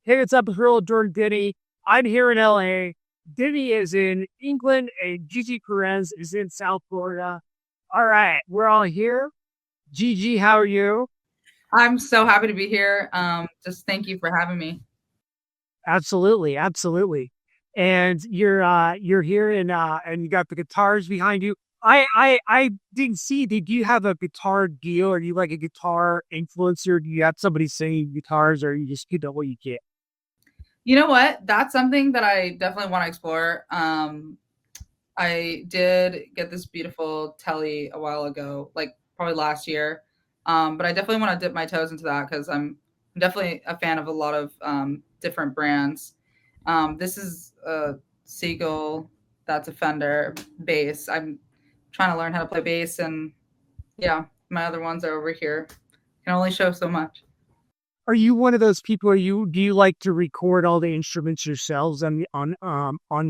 Hey, what's up? It's real Jordan Diddy. I'm here in LA. Diddy is in England and Gigi Perez is in South Florida. All right, we're all here. Gigi, how are you? I'm so happy to be here. Just thank you for having me. Absolutely, absolutely. And you're here and you got the guitars behind you. I didn't see. Did you have a guitar deal? Are you like a guitar influencer? Do you have somebody singing guitars, or you just what you get? You know what? That's something that I definitely want to explore. I did get this beautiful telly a while ago, like probably last year. But I definitely want to dip my toes into that because I'm definitely a fan of a lot of different brands. This is a Seagull, that's a Fender bass. I'm trying to learn how to play bass, and yeah, my other ones are over here. Can only show so much. Are you one of those people? Are you do you like to record all the instruments yourselves on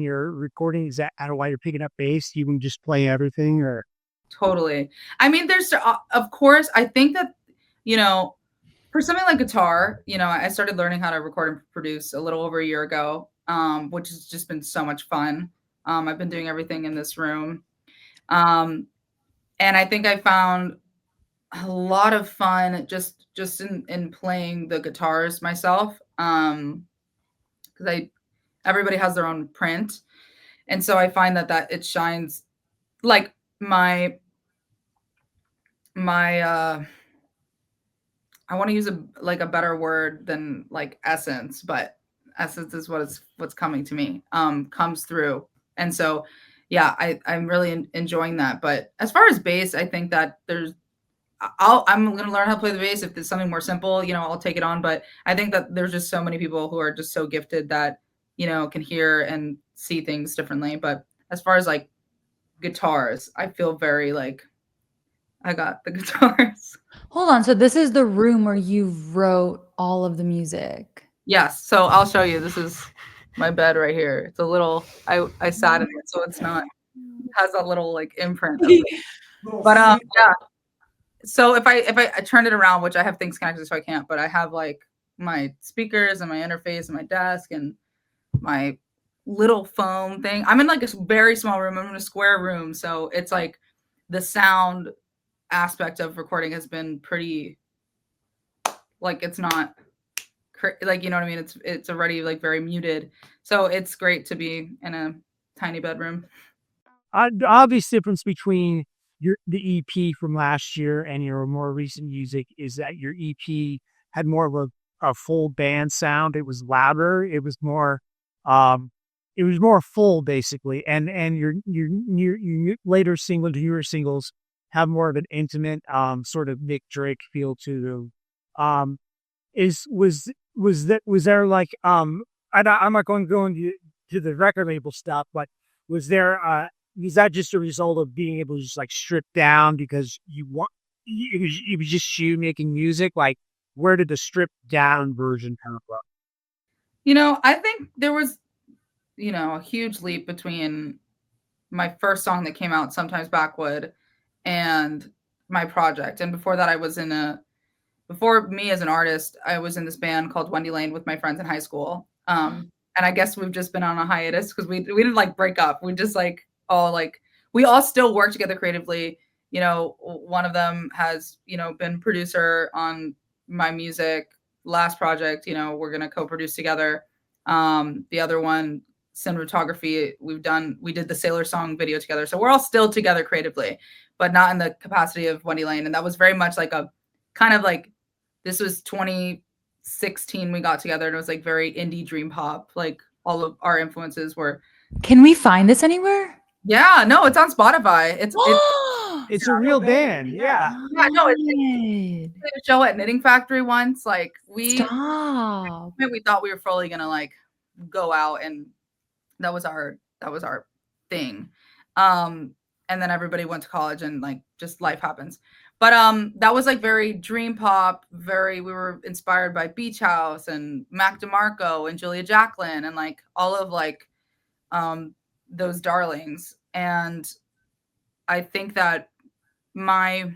your recording? Is that why you're picking up bass? You can just play everything, or Totally. I mean, of course, I think that, you know, for something like guitar, I started learning how to record and produce a little over a year ago, which has just been so much fun. I've been doing everything in this room. Um, and I think I found a lot of fun just in playing the guitars myself. Because everybody has their own print. And so I find that it shines like my I want to use a better word than like essence, but essence is what's coming to me. Comes through, and so yeah, I'm really enjoying that. But as far as bass, I think that I'm gonna learn how to play the bass. If there's something more simple, I'll take it on. But I think that there's just so many people who are just so gifted that can hear and see things differently. But as far as like guitars, I feel very like I got the guitars. Hold on, so this is the room where you wrote all of the music. Yes, so I'll show you. This is my bed right here. It's a little I sat in it, so it's not it has a little, like, imprint of the but, yeah. So if I turn it around, which I have things connected, so I can't, but I have, like, my speakers and my interface and my desk and my little foam thing. I'm in, like, a very small room. I'm in a square room, so it's, like, the sound aspect of recording has been pretty like, it's not like, you know what I mean? It's already like very muted. So it's great to be in a tiny bedroom. the obvious difference between the EP from last year and your more recent music is that your EP had more of a full band sound. It was louder. Um, it was more full basically. And your later single, newer singles have more of an intimate, sort of Nick Drake feel to them. Um, is was there like I'm not going to go into to the record label stuff, but was there is that just a result of being able to just like strip down because it was just you making music? Like, where did the stripped down version come from? I think there was, a huge leap between my first song that came out sometimes backwood and my project. And before that before me as an artist, I was in this band called Wendy Lane with my friends in high school. And I guess we've just been on a hiatus because we didn't like break up. We just like we all still work together creatively. One of them has, been producer on my music last project, we're gonna co-produce together. The other one, cinematography, we did the Sailor Song video together. So we're all still together creatively, but not in the capacity of Wendy Lane. And that was very much like a kind of like this was 2016 we got together, and it was like very indie dream pop. Like all of our influences were Can we find this anywhere? yeah, no, it's on Spotify. It's It's a real band, yeah. yeah, no, Stop. did a show at Knitting Factory once. Like Stop. we thought we were fully gonna like go out, and that was our thing. And then everybody went to college, and like just life happens. But that was like very dream pop, very we were inspired by Beach House and Mac DeMarco and Julia Jacqueline and like all of like um those darlings. And I think that my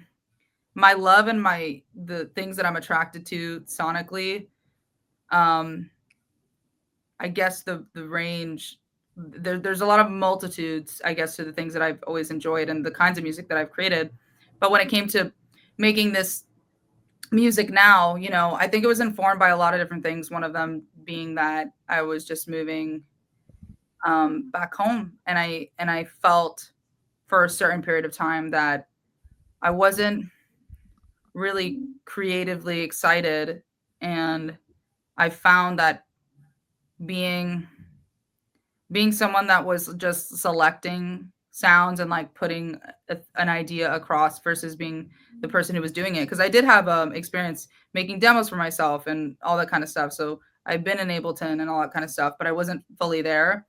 my love and the things that I'm attracted to sonically, um, I guess the range, there's a lot of multitudes, I guess, to the things that I've always enjoyed and the kinds of music that I've created. But when it came to making this music now, you know, I think it was informed by a lot of different things. One of them being that I was just moving back home, and I felt for a certain period of time that I wasn't really creatively excited, and I found that being being someone that was just selecting sounds and like putting an idea across versus being the person who was doing it, because I did have experience making demos for myself and all that kind of stuff, so I've been in Ableton and all that kind of stuff, but I wasn't fully there.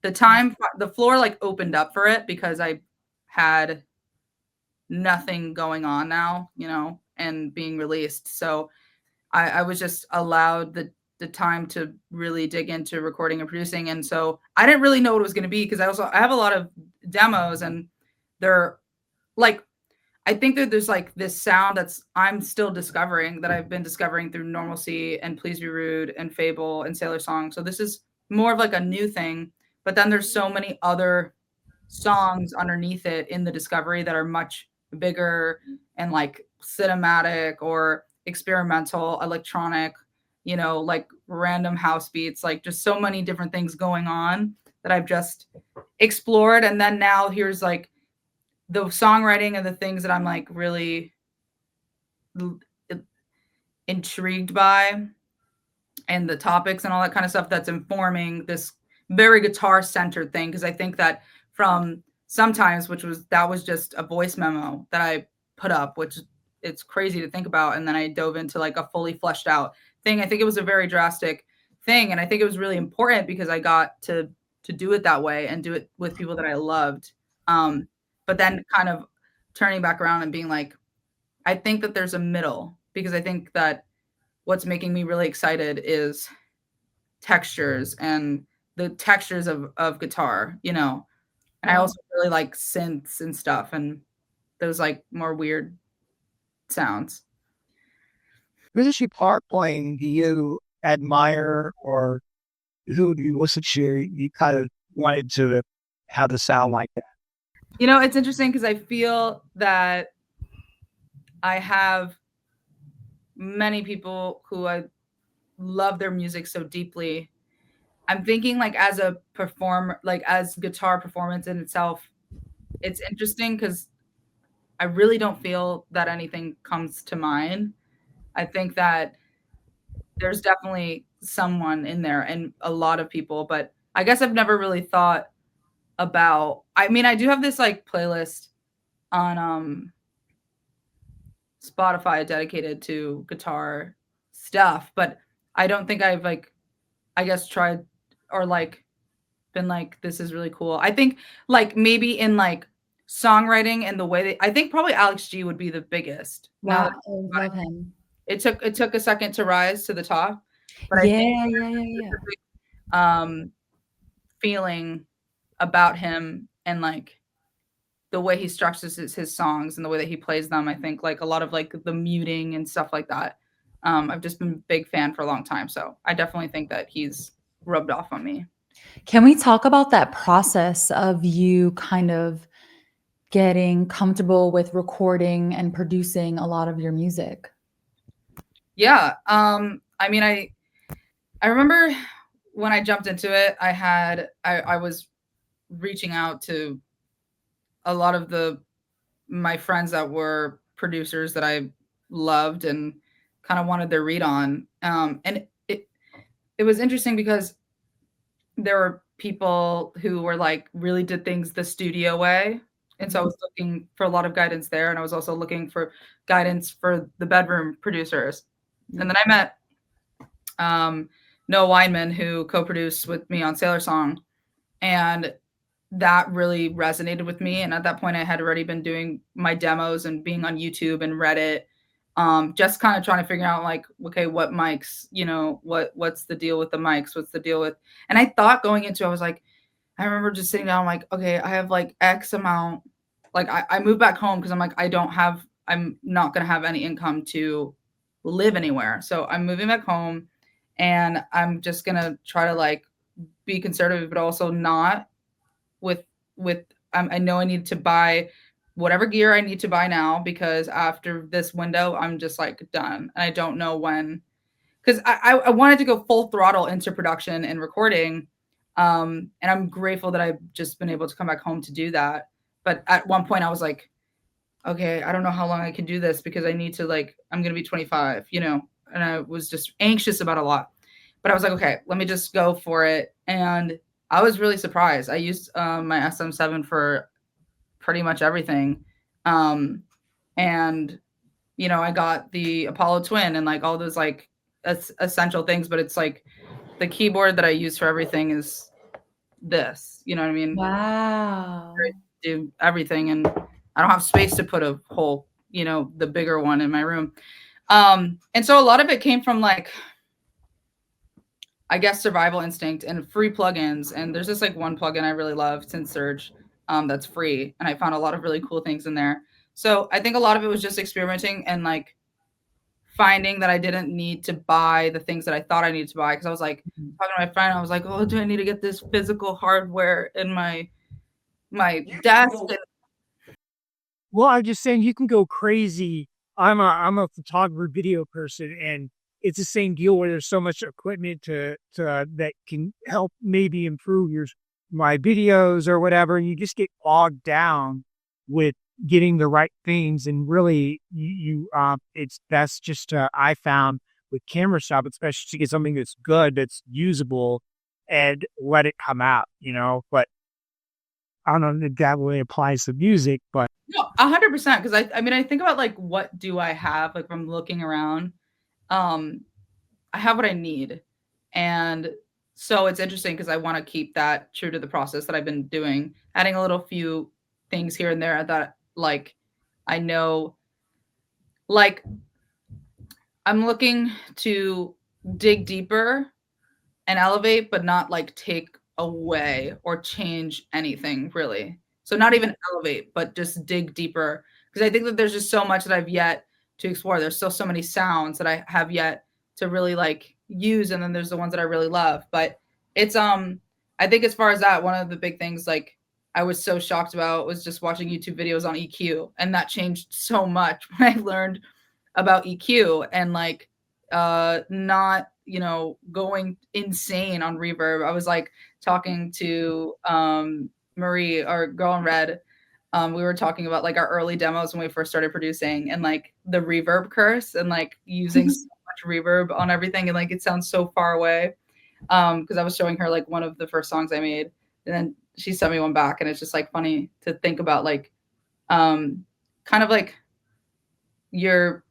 The floor like opened up for it because I had nothing going on now, you know, and being released. So I was just allowed the time to really dig into recording and producing. And so I didn't really know what it was going to be, because I have a lot of demos, and they're like, I think that there's like this sound that's I'm still discovering, that I've been discovering through Normalcy and Please Be Rude and Fable and Sailor Song. So this is more of like a new thing, but then there's so many other songs underneath it in the discovery that are much bigger and like cinematic or experimental, electronic, you know, like random house beats, like just so many different things going on that I've just explored. And then now here's like the songwriting and the things that I'm like really intrigued by, and the topics and all that kind of stuff that's informing this very guitar centered thing. Cause I think that from sometimes, that was just a voice memo that I put up, which it's crazy to think about. And then I dove into like a fully fleshed out thing. I think it was a very drastic thing. And I think it was really important because I got to do it that way and do it with people that I loved. But then kind of turning back around and being like, I think that there's a middle, because I think that what's making me really excited is textures and the textures of guitar, you know. And I also really like synths and stuff and those like more weird sounds. Who's guitar playing do you admire, or who do you listen to? You kind of wanted to have the sound like that. You know, it's interesting because I feel that I have many people who I love their music so deeply. I'm thinking like as a performer, like as guitar performance in itself, it's interesting because I really don't feel that anything comes to mind. I think that there's definitely someone in there and a lot of people, but I guess I've never really thought about, I mean, I do have this like playlist on Spotify dedicated to guitar stuff, but I don't think I've like, I guess tried or like been like, this is really cool. I think like maybe in like songwriting and the way I think probably Alex G would be the biggest. Wow, I love him. It took a second to rise to the top, but I Yeah, think yeah. feeling about him and like the way he structures his songs and the way that he plays them. I think like a lot of like the muting and stuff like that. I've just been a big fan for a long time, so I definitely think that he's rubbed off on me. Can we talk about that process of you kind of getting comfortable with recording and producing a lot of your music? Yeah. I mean, I remember when I jumped into it, I was reaching out to a lot of my friends that were producers that I loved and kind of wanted their read on. And it was interesting because there were people who were like really did things the studio way. And so I was looking for a lot of guidance there. And I was also looking for guidance for the bedroom producers. And then I met Noah Weinman, who co-produced with me on Sailor Song. And that really resonated with me. And at that point, I had already been doing my demos and being on YouTube and Reddit, just kind of trying to figure out like, okay, what mics, you know, what's the deal with the mics? What's the deal with? And I thought going into it, I was like, I remember just sitting down, like, okay, I have like X amount. Like I moved back home because I'm like, I'm not going to have any income to live anywhere. So I'm moving back home and I'm just going to try to like be conservative, but also not with I know I need to buy whatever gear I need to buy now, because after this window, I'm just like done. And I don't know when, because I wanted to go full throttle into production and recording. And I'm grateful that I've just been able to come back home to do that. But at one point I was like, okay, I don't know how long I can do this, because I need to, like, I'm going to be 25, and I was just anxious about a lot. But I was like, okay, let me just go for it. And I was really surprised. I used my SM7 for pretty much everything. Um, and, I got the Apollo Twin and like all those like essential things, but it's like the keyboard that I use for everything is this, you know what I mean? Wow. I do everything, and I don't have space to put a whole, the bigger one in my room. And so a lot of it came from like, I guess, survival instinct and free plugins. And there's just like one plugin I really love, SynthSurge, that's free, and I found a lot of really cool things in there. So I think a lot of it was just experimenting and like finding that I didn't need to buy the things that I thought I needed to buy, because I was like talking to my friend, I was like, oh, do I need to get this physical hardware in my desk? And Well, I'm just saying you can go crazy. I'm a photographer, video person, and it's the same deal where there's so much equipment to that can help maybe improve my videos or whatever. And you just get bogged down with getting the right things. And really, that's just I found with camera stuff, especially to get something that's good, that's usable, and let it come out. But I don't know if that really applies to music, but. no, 100%. Because I mean, I think about like, what do I have? Like, from looking around, I have what I need. And so it's interesting because I want to keep that true to the process that I've been doing, adding a little few things here and there that, like, I know, like, I'm looking to dig deeper and elevate, but not like take away or change anything really. So not even elevate, but just dig deeper. Because I think that there's just so much that I've yet to explore. There's still so many sounds that I have yet to really like use. And then there's the ones that I really love. But it's I think as far as that, one of the big things like I was so shocked about was just watching YouTube videos on EQ. And that changed so much when I learned about EQ and like not going insane on reverb. I was like talking to Marie, our girl in red. We were talking about like our early demos when we first started producing, and like the reverb curse, and like using so much reverb on everything, and like it sounds so far away. Because I was showing her like one of the first songs I made, and then she sent me one back, and it's just like funny to think about like kind of like your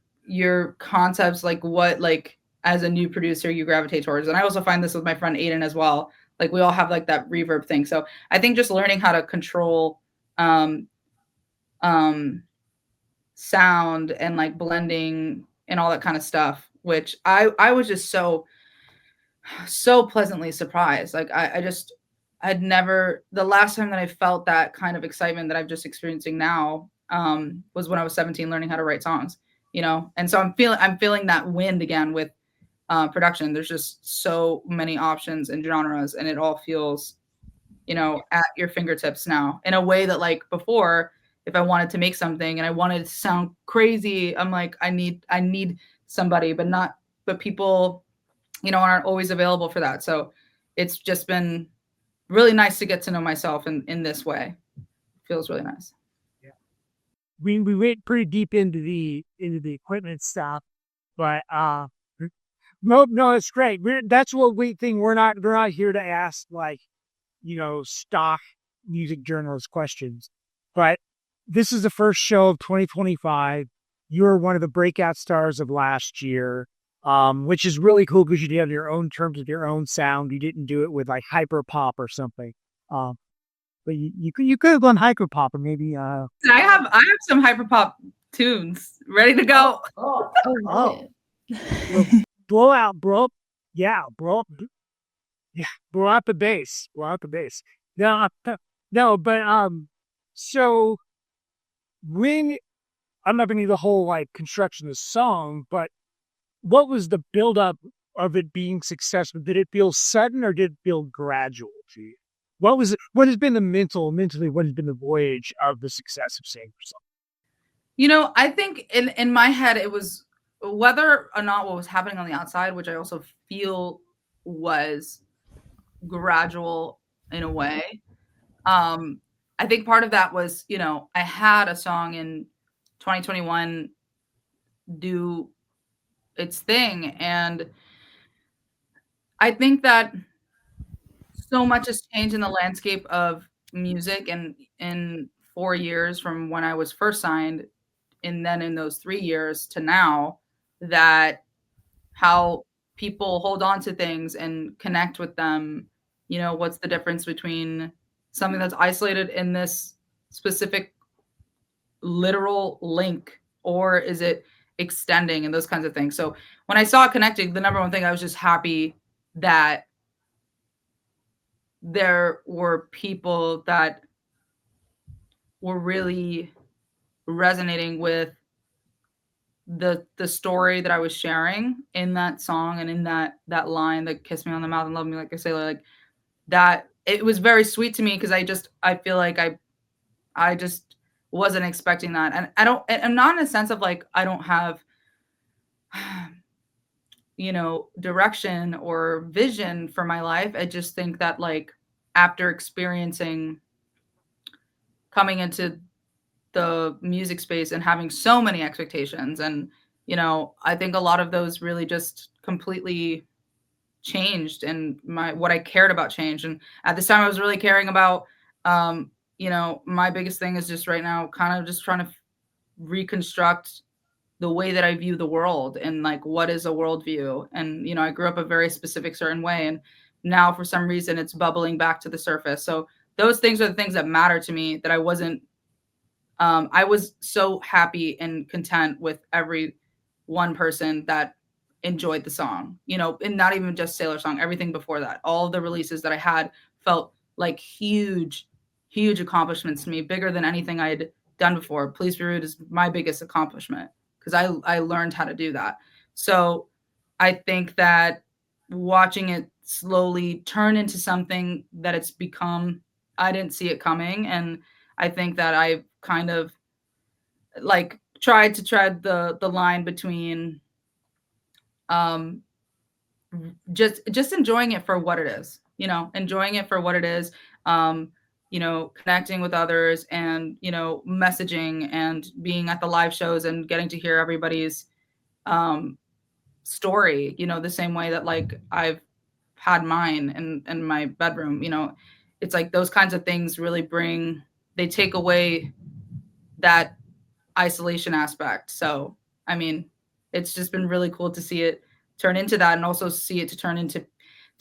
concepts, like what, like as a new producer you gravitate towards. And I also find this with my friend Aiden as well. Like we all have like that reverb thing. So I think just learning how to control um sound and like blending and all that kind of stuff, which I was just so pleasantly surprised. Like I'd never, the last time that I felt that kind of excitement that I'm just experiencing now was when I was 17 learning how to write songs, And so I'm feeling that wind again with production. There's just so many options and genres, and it all feels, at your fingertips now in a way that like before, if I wanted to make something and I wanted it to sound crazy, I'm like, I need somebody, but people, aren't always available for that. So it's just been really nice to get to know myself in this way. It feels really nice. Yeah. We went pretty deep into the equipment stuff, but no, it's great. That's what we think. We're not here to ask like, stock music journalist questions, but this is the first show of 2025. You're one of the breakout stars of last year. Which is really cool because you have your own terms of your own sound. You didn't do it with like hyper pop or something. But you could have done hyper pop or maybe. I have some hyper pop tunes ready to go. Blow out, bro. Yeah, bro. Yeah, blow out the bass. Blow out the bass. No, but so when I'm not going to do the whole like construction of the song, but what was the build up of it being successful? Did it feel sudden or did it feel gradual to you? What was it? What has been the mentally, what has been the voyage of the success of Sing for Song? I think in my head it was whether or not what was happening on the outside, which I also feel was gradual in a way. I think part of that was, I had a song in 2021 do its thing, and I think that so much has changed in the landscape of music and in 4 years from when I was first signed, and then in those 3 years to now, that how people hold on to things and connect with them. What's the difference between something that's isolated in this specific literal link, or is it extending and those kinds of things. So when I saw it connecting, the number one thing, I was just happy that there were people that were really resonating with the story that I was sharing in that song and in that line, that kiss me on the mouth and love me like a sailor, like that. It was very sweet to me because I feel like I just wasn't expecting that. And I'm not in a sense of like I don't have direction or vision for my life. I just think that like after experiencing coming into the music space and having so many expectations, and I think a lot of those really just completely changed, and what I cared about changed. And at this time I was really caring about my biggest thing is just right now kind of just trying to reconstruct the way that I view the world, and like what is a worldview. And I grew up a very specific certain way, and now for some reason it's bubbling back to the surface. So those things are the things that matter to me, that I wasn't I was so happy and content with every one person that enjoyed the song, and not even just Sailor Song, everything before that. All of the releases that I had felt like huge, huge accomplishments to me, bigger than anything I'd done before. Please Be Rude is my biggest accomplishment because I learned how to do that. So I think that watching it slowly turn into something that it's become, I didn't see it coming. And I think that I kind of like tried to tread the line between um just enjoying it for what it is, enjoying it for what it is, connecting with others, and messaging and being at the live shows and getting to hear everybody's um story, the same way that like I've had mine in my bedroom. It's like those kinds of things really they take away that isolation aspect. So, I mean, it's just been really cool to see it turn into that, and also see it to turn into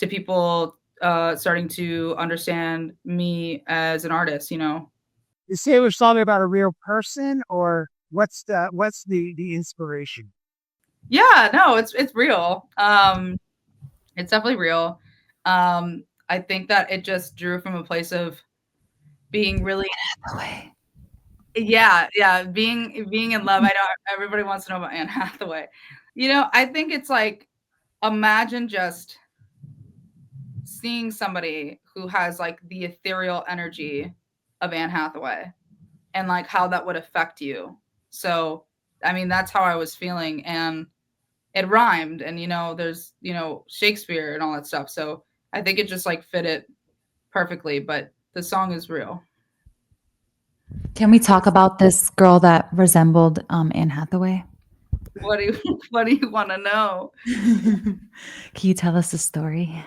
people starting to understand me as an artist. Is Sailor Song about a real person, or what's the inspiration? Yeah, no, it's real. It's definitely real. I think that it just drew from a place of being really, Hathaway. yeah, being in love. I know everybody wants to know about Anne Hathaway. I think it's like, imagine just seeing somebody who has like the ethereal energy of Anne Hathaway, and like how that would affect you. So, I mean, that's how I was feeling, and it rhymed, and there's Shakespeare and all that stuff. So I think it just like fit it perfectly. But the song is real. Can we talk about this girl that resembled Anne Hathaway? What do you what do you want to know? Can you tell us the story?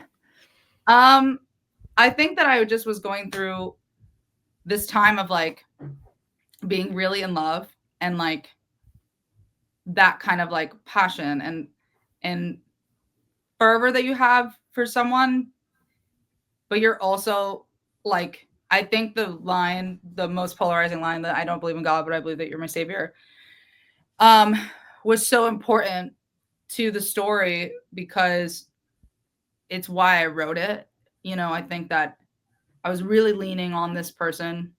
I think that I just was going through this time of like being really in love, and like that kind of like passion and fervor that you have for someone, but you're also like, I think the most polarizing line, that I don't believe in God, but I believe that you're my savior, um, was so important to the story because it's why I wrote it. I think that I was really leaning on this person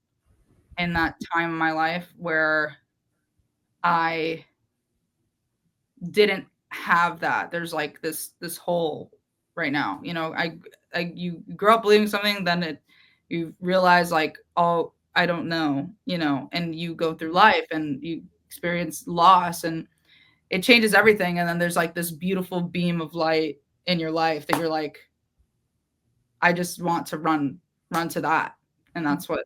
in that time in my life where I didn't have that. There's like this hole right now. You know, you grow up believing something, then you realize like, oh, I don't know, you know, and you go through life and you experience loss and it changes everything. And then there's like this beautiful beam of light in your life that you're like, I just want to run to that. And that's what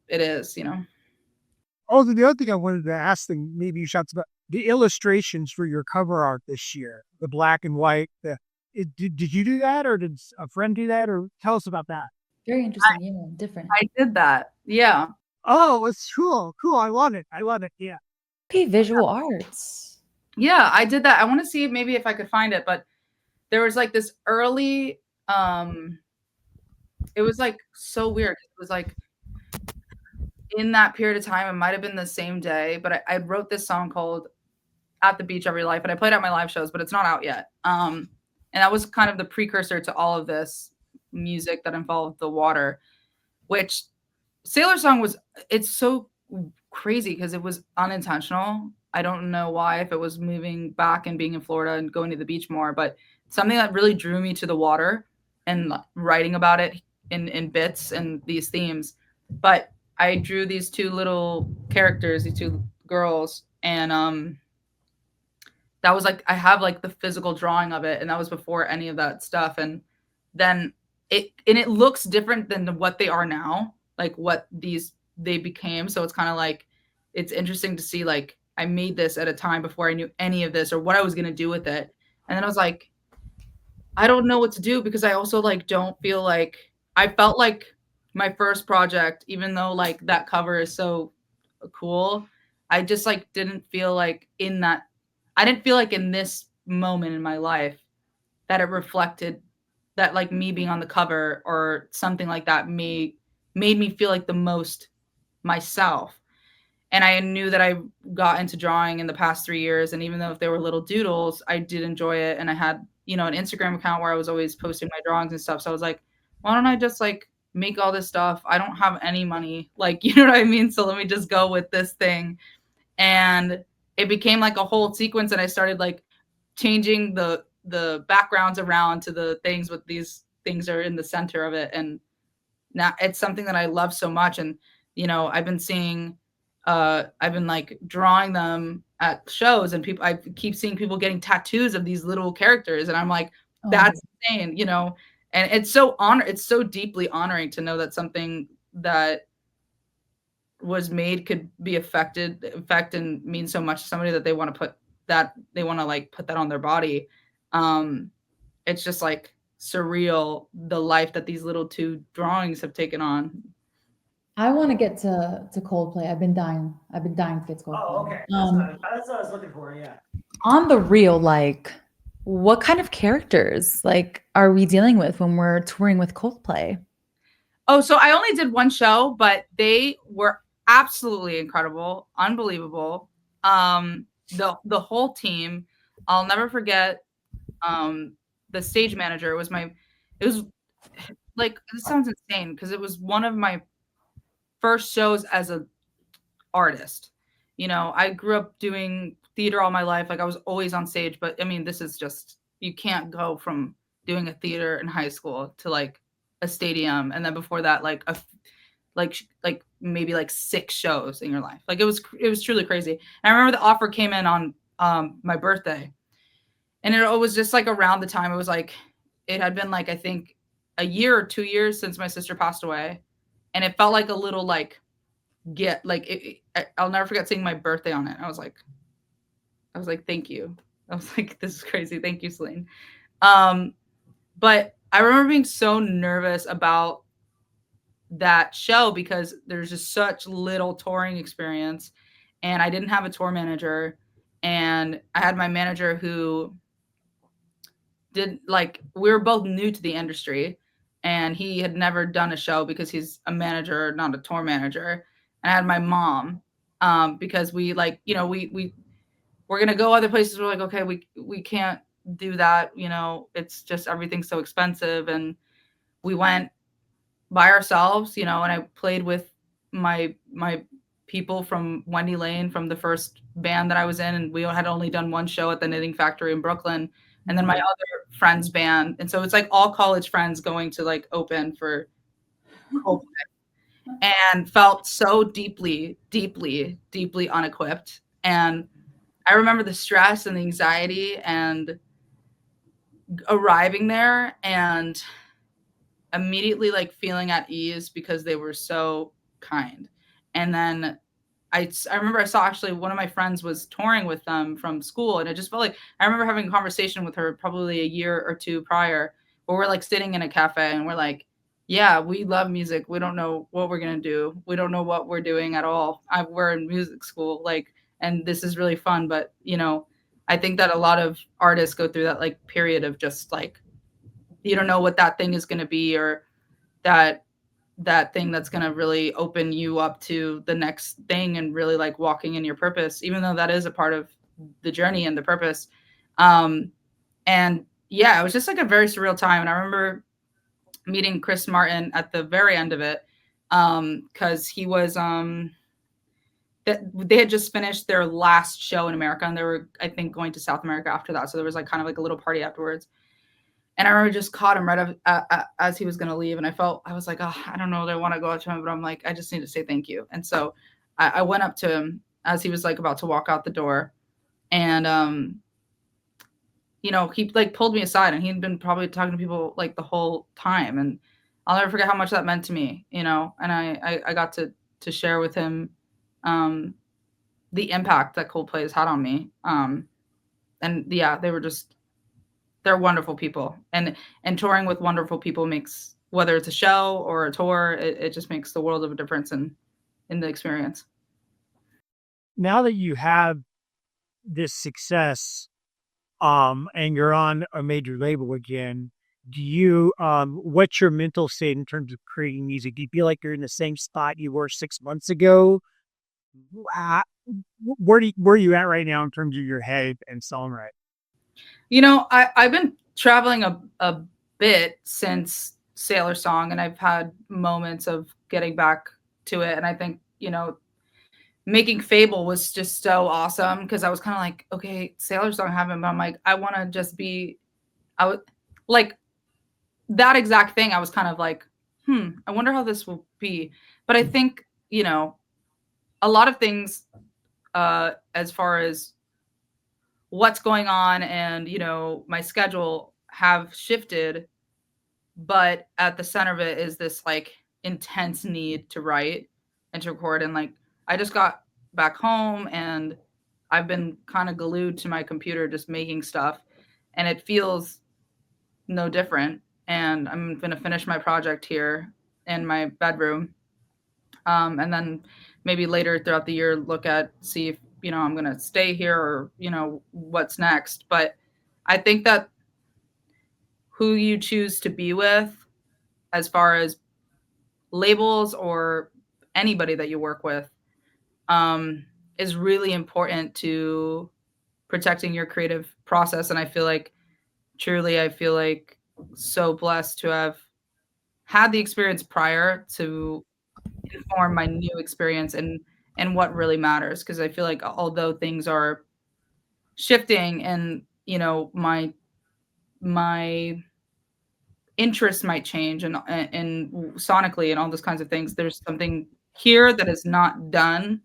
it is, you know. Oh, the other thing I wanted to ask, and maybe you should about the illustrations for your cover art this year, the black and white. Did you do that, or did a friend do that, or tell us about that? Very interesting. Yeah, different. I did that. Yeah. Oh, it's cool. Cool. I love it. Yeah. Okay, visual arts. Yeah, I did that. I want to see maybe if I could find it, but there was like this early it was like so weird. It was like in that period of time, it might have been the same day, but I wrote this song called At the Beach Every Life, and I played at my live shows, but it's not out yet. And that was kind of the precursor to all of this music that involved the water, which Sailor Song it's so crazy because it was unintentional. I don't know why, if it was moving back and being in Florida and going to the beach more, but something that really drew me to the water and writing about it in bits and these themes. But I drew these two little characters, these two girls, and that was like, I have like the physical drawing of it, and that was before any of that stuff. And then it looks different than what they are now, like what they became. So it's kind of like, it's interesting to see, like, I made this at a time before I knew any of this or what I was going to do with it. And then I was like, I don't know what to do, because I also like don't feel like, I felt like my first project, even though like that cover is so cool, I just like didn't feel like I didn't feel like in this moment in my life that it reflected that, like, me being on the cover or something like that made me feel like the most myself. And I knew that I got into drawing in the past 3 years, and even though if they were little doodles, I did enjoy it, and I had, you know, an Instagram account where I was always posting my drawings and stuff. So I was like, why don't I just like make all this stuff? I don't have any money, like, you know what I mean? So let me just go with this thing. And it became like a whole sequence, and I started like changing the backgrounds around to the things, with these things are in the center of it. And now it's something that I love so much. And, you know, I've been like drawing them at shows, and I keep seeing people getting tattoos of these little characters. And I'm like, that's insane, you know? And it's so deeply honoring to know that something that was made could be affect and mean so much to somebody that they want to put that on their body. It's just like surreal, the life that these little two drawings have taken on. I want to get to Coldplay. I've been dying to get to Coldplay. Oh, okay. That's what I was looking for. Yeah. On the real, like, what kind of characters like are we dealing with when we're touring with Coldplay? Oh, so I only did one show, but they were absolutely incredible, unbelievable. The whole team, I'll never forget. The stage manager was it was like, this sounds insane because it was one of my first shows as an artist. You know, I grew up doing theater all my life. Like, I was always on stage, but I mean, this is just, you can't go from doing a theater in high school to like a stadium. And then before that, like maybe like 6 shows in your life. Like, it was truly crazy. And I remember the offer came in on my birthday, and it was just like around the time, it was like, it had been like, I think a year or 2 years since my sister passed away. And it felt like a little like, I'll never forget seeing my birthday on it. I was like, thank you. I was like, this is crazy. Thank you, Celine. But I remember being so nervous about that show because there's just such little touring experience, and I didn't have a tour manager, and I had my manager who did, like, we were both new to the industry, and he had never done a show because he's a manager, not a tour manager. And I had my mom, because we, like, you know, we're going to go other places. We're like, okay, we can't do that. You know, it's just, everything's so expensive. And we went by ourselves, you know, and I played with my people from Wendy Lane from the first band that I was in, and we had only done one show at the Knitting Factory in Brooklyn, and then my other friend's band. And so it's like all college friends going to like open for Coldplay, and felt so deeply, deeply, deeply unequipped. And I remember the stress and the anxiety and arriving there and immediately like feeling at ease because they were so kind. And then I remember I saw actually one of my friends was touring with them from school, and it just felt like I remember having a conversation with her probably a year or two prior where we're like sitting in a cafe and we're like, yeah, we love music. We don't know what we're going to do. We don't know what we're doing at all. We're in music school, like, and this is really fun. But, you know, I think that a lot of artists go through that like period of just like, you don't know what that thing is going to be, or that thing that's going to really open you up to the next thing and really like walking in your purpose, even though that is a part of the journey and the purpose. And yeah, it was just like a very surreal time. And I remember meeting Chris Martin at the very end of it, because he was they had just finished their last show in America, and they were, I think, going to South America after that. So there was like kind of like a little party afterwards. And I remember just caught him right as he was going to leave. And I was like, oh, I don't know that I want to go up to him, but I'm like, I just need to say thank you. And so I went up to him as he was like about to walk out the door. And, you know, he like pulled me aside, and he'd been probably talking to people like the whole time. And I'll never forget how much that meant to me, you know, and I got to share with him the impact that Coldplay has had on me. And yeah, they're wonderful people, and touring with wonderful people makes, whether it's a show or a tour, it just makes the world of a difference in the experience. Now that you have this success, and you're on a major label again, do you, what's your mental state in terms of creating music? Do you feel like you're in the same spot you were 6 months ago? Where are you at right now in terms of your head and songwriting? You know, I've been traveling a bit since Sailor Song, and I've had moments of getting back to it. And I think, you know, making Fable was just so awesome because I was kind of like, okay, Sailor Song happened, but I'm like, I want to just be, I would like that exact thing. I was kind of like, I wonder how this will be. But I think, you know, a lot of things, as far as what's going on and, you know, my schedule have shifted, but at the center of it is this like intense need to write and to record. And like, I just got back home and I've been kind of glued to my computer, just making stuff, and it feels no different. And I'm going to finish my project here in my bedroom. And then maybe later throughout the year, see if, you know, I'm going to stay here or, you know, what's next. But I think that who you choose to be with, as far as labels or anybody that you work with, is really important to protecting your creative process. And I feel like so blessed to have had the experience prior to inform my new experience and what really matters. Because I feel like although things are shifting and, you know, my interests might change and sonically and all those kinds of things, there's something here that is not done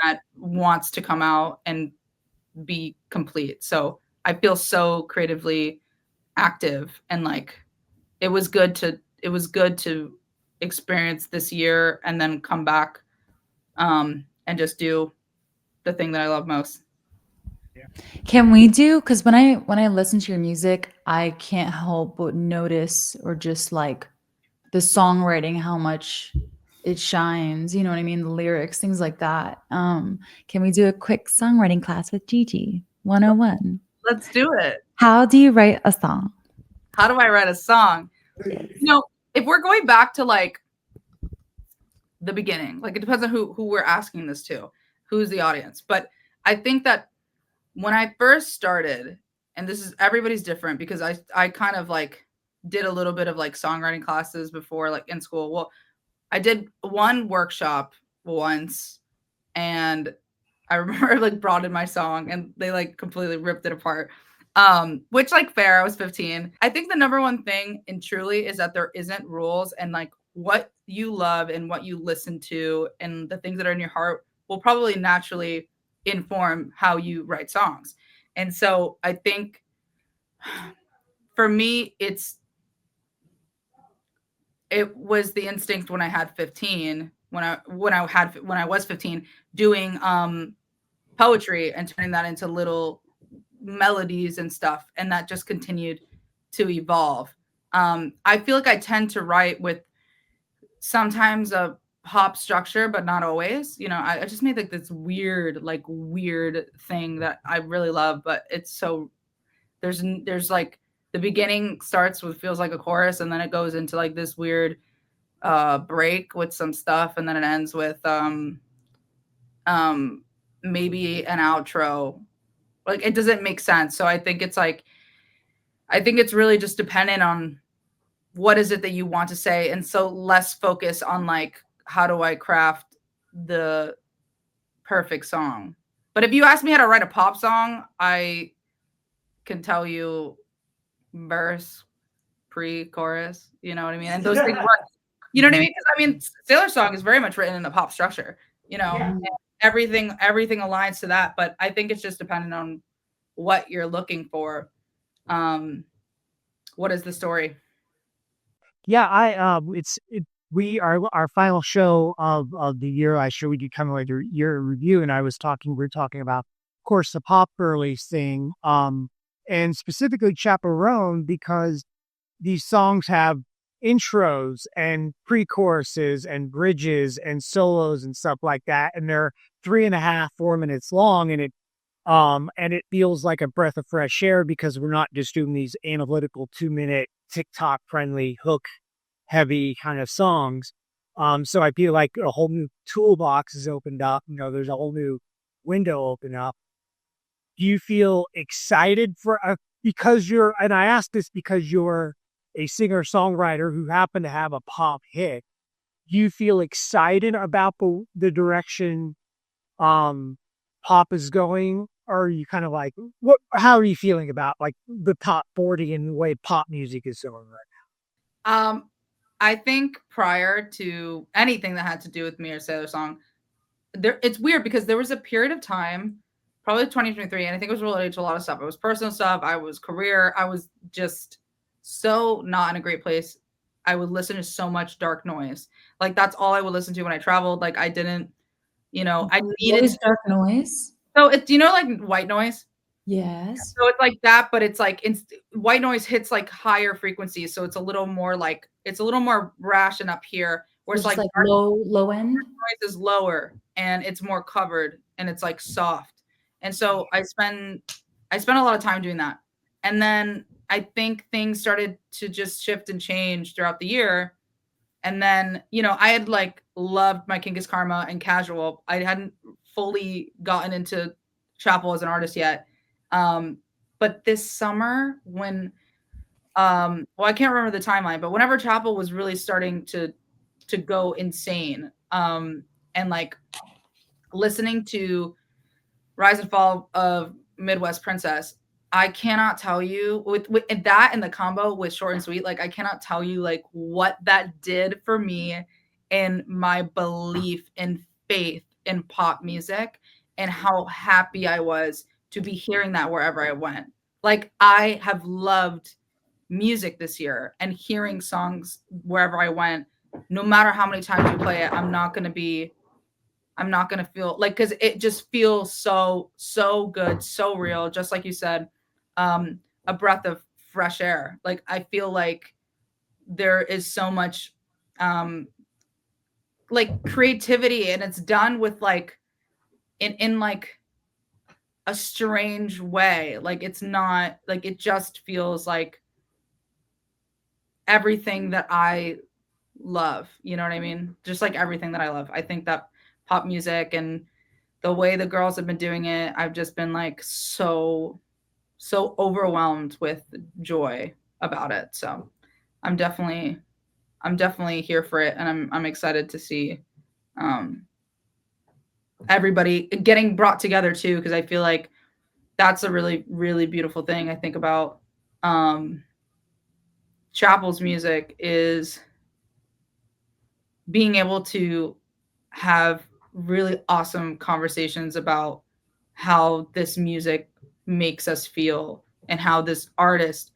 that wants to come out and be complete. So I feel so creatively active, and like it was good to experience this year and then come back and just do the thing that I love most. Can we do, because when I listen to your music, I can't help but notice, or just like the songwriting, how much it shines, you know what I mean? The lyrics, things like that. Can we do a quick songwriting class with Gigi 101? Let's do it. How do you write a song? How do I write a song? You know, if we're going back to like the beginning, like it depends on who we're asking this to, who's the audience. But I think that when I first started, and this is, everybody's different, because I kind of like did a little bit of like songwriting classes before, like in school. Well, I did one workshop once, and I remember like brought in my song and they like completely ripped it apart. Which like fair, I was 15. I think the number one thing in Truly is that there isn't rules, and like what you love and what you listen to and the things that are in your heart will probably naturally inform how you write songs. And so I think for me, it was the instinct when I had 15, when I was 15, doing poetry and turning that into little melodies and stuff, and that just continued to evolve. I feel like I tend to write with sometimes a pop structure, but not always. You know, I just made like this weird thing that I really love, but it's so there's like the beginning starts with feels like a chorus, and then it goes into like this weird break with some stuff, and then it ends with maybe an outro. Like it doesn't make sense. So I think it's really just dependent on what is it that you want to say, and so less focus on like how do I craft the perfect song. But if you ask me how to write a pop song, I can tell you verse, pre-chorus, you know what I mean? And those things work. You know what I mean? Because I mean, Sailor Song is very much written in a pop structure, you know, Yeah. everything aligns to that. But I think it's just dependent on what you're looking for. What is the story? Yeah, we are our final show of the year. I showed you kind of like your review, and we're talking about, of course, the pop girlies thing, and specifically Chaperone, because these songs have intros and pre-choruses and bridges and solos and stuff like that, and they're 3.5, 4 minutes long, and it feels like a breath of fresh air because we're not just doing these analytical 2-minute TikTok friendly hook heavy kind of songs. So I feel like a whole new toolbox is opened up. You know, there's a whole new window open up. Do you feel excited and I ask this because you're a singer songwriter who happened to have a pop hit. Do you feel excited about the direction pop is going? Or are you kind of like, how are you feeling about like the top 40 and the way pop music is going right I think prior to anything that had to do with me or Sailor Song, it's weird because there was a period of time, probably 2023, and I think it was related to a lot of stuff. It was personal stuff. I was career. I was just so not in a great place. I would listen to so much dark noise. Like that's all I would listen to when I traveled. Like I didn't, I What needed is dark noise? So it's like white noise. Yes. So it's like that, but it's like white noise hits like higher frequencies, so it's a little more brash and up here. Whereas Just like like dark low end. noise is lower and it's more covered and it's like soft. And so I spend a lot of time doing that. And then I think things started to just shift and change throughout the year. And then, I had like loved My Kink is Karma and Casual. I hadn't fully gotten into Chapel as an artist yet. But this summer when well, I can't remember the timeline, but whenever Chapel was really starting to go insane, and like listening to Rise and Fall of Midwest Princess, I cannot tell you with that and the combo with Short and Sweet, like I cannot tell you like what that did for me and my belief and faith in pop music and how happy I was to be hearing that wherever I went. Like I have loved music this year and hearing songs wherever I went. No matter how many times you play it, I'm not going to feel like, because it just feels so good, so real, just like you said, a breath of fresh air. Like I feel like there is so much like creativity, and it's done with like in like a strange way. Like it's not like, it just feels like everything that I love, you know what I mean? Just like everything that I love. I think that pop music and the way the girls have been doing it, I've just been like so overwhelmed with joy about it. So I'm definitely here for it, and I'm excited to see everybody getting brought together too, because I feel like that's a really, really beautiful thing I think about Chapel's music is being able to have really awesome conversations about how this music makes us feel and how this artist,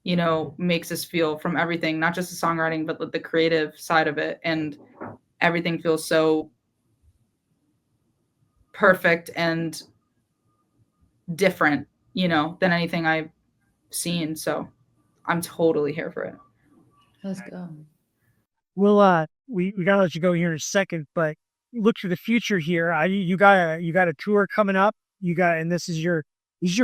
you know, makes us feel from everything, not just the songwriting, but the creative side of it. And everything feels so perfect and different, you know, than anything I've seen. So I'm totally here for it. Let's go. We'll we gotta let you go here in a second, but look to the future here. You got a tour coming up. And this is your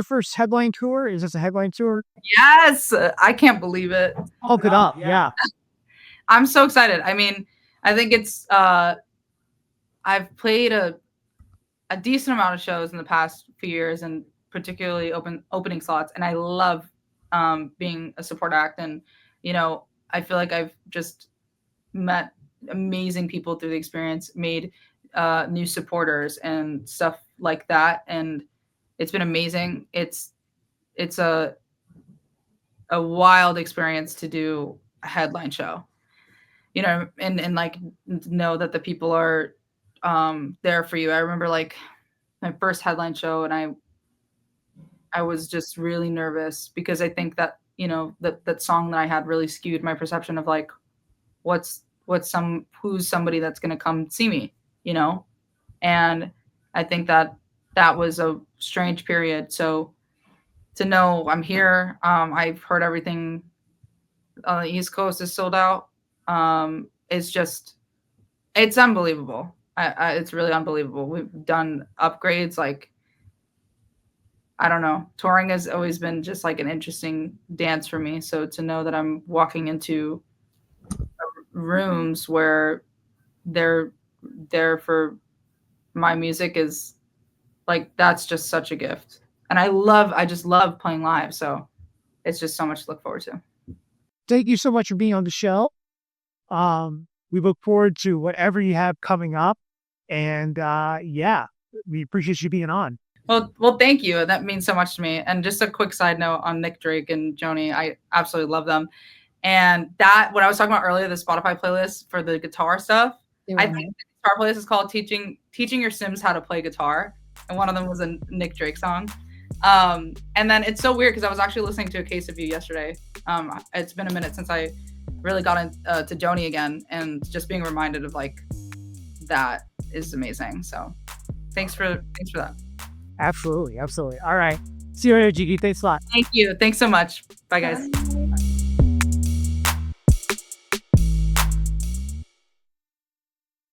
first headline tour? Is this a headline tour? Yes, I can't believe it. Pump it up, yeah. I'm so excited. I mean, I think it's I've played a decent amount of shows in the past few years, and particularly opening slots, and I love being a support act. And you know, I feel like I've just met amazing people through the experience, made new supporters and stuff like that, and it's been amazing. It's a wild experience to do a headline show, you know, and like know that the people are there for you. I remember like my first headline show, and I was just really nervous because I think that, you know, that song that I had really skewed my perception of like who's somebody that's going to come see me, you know? And I think that was a strange period. So to know I'm here, I've heard everything on the East Coast is sold out. It's unbelievable. It's really unbelievable. We've done upgrades. Like, I don't know. Touring has always been just like an interesting dance for me. So to know that I'm walking into rooms where they're there for my music is like, that's just such a gift. And I just love playing live. So it's just so much to look forward to. Thank you so much for being on the show. We look forward to whatever you have coming up. And yeah, we appreciate you being on. Well, thank you. That means so much to me. And just a quick side note on Nick Drake and Joni, I absolutely love them. And that, what I was talking about earlier, the Spotify playlist for the guitar stuff, I think the guitar playlist is called Teaching Your Sims How to Play Guitar. And one of them was a Nick Drake song. And then it's so weird because I was actually listening to A Case of You yesterday. It's been a minute since I really got into Joni again, and just being reminded of like that is amazing. So thanks for that. Absolutely. All right. See you later, Gigi. Thanks a lot. Thank you. Thanks so much. Bye, guys.